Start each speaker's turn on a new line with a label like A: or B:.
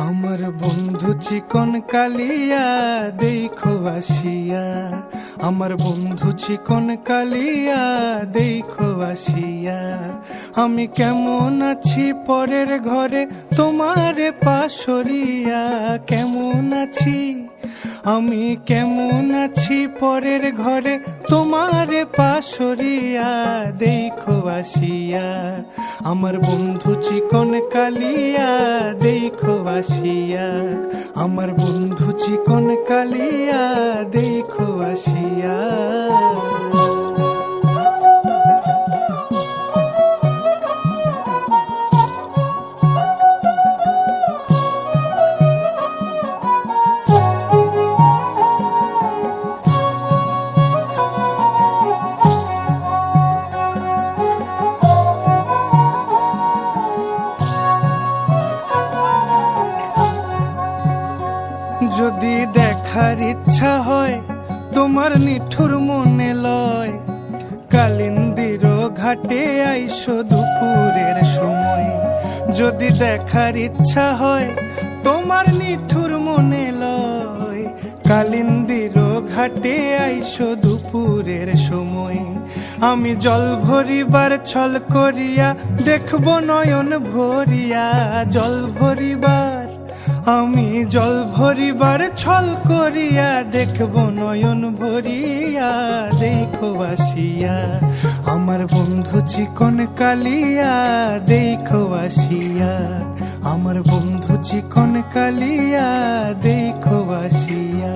A: আমার বন্ধু চিকন কালিয়া দেখো আসিয়া, আমার বন্ধু চিকন কালিয়া দেখো আসিয়া। আমি কেমন আছি পরের ঘরে তোমারে পাশরিয়া, কেমন আছি আমি কেমন আছি পরের ঘরে তোমারে পাশরিয়া দেখো আসিয়া। আমার বন্ধু চিকন কালিয়া দেখো আসিয়া, আমার বন্ধু চিকন কালিয়া দেখো আসিয়া। যদি দেখার ইচ্ছা হয় তোমার নিঠুর মনে লয়, কালিন্দির ঘাটে আইসো দুপুরের সময়। যদি দেখার ইচ্ছা হয় তোমার নিঠুর মনে লয়, কালিন্দির ঘাটে আইসো দুপুরের সময়। আমি জল ভরিবার ছল করিয়া দেখবো নয়ন ভরিয়া, জল ভরিবার আমি জল ভরিবার ছল করিয়া দেখবো নয়ন ভরিয়া দেখো আসিয়া। আমার বন্ধু চিকন কালিয়া দেখো আসিয়া, আমার বন্ধু চিকন কালিয়া দেখো আসিয়া।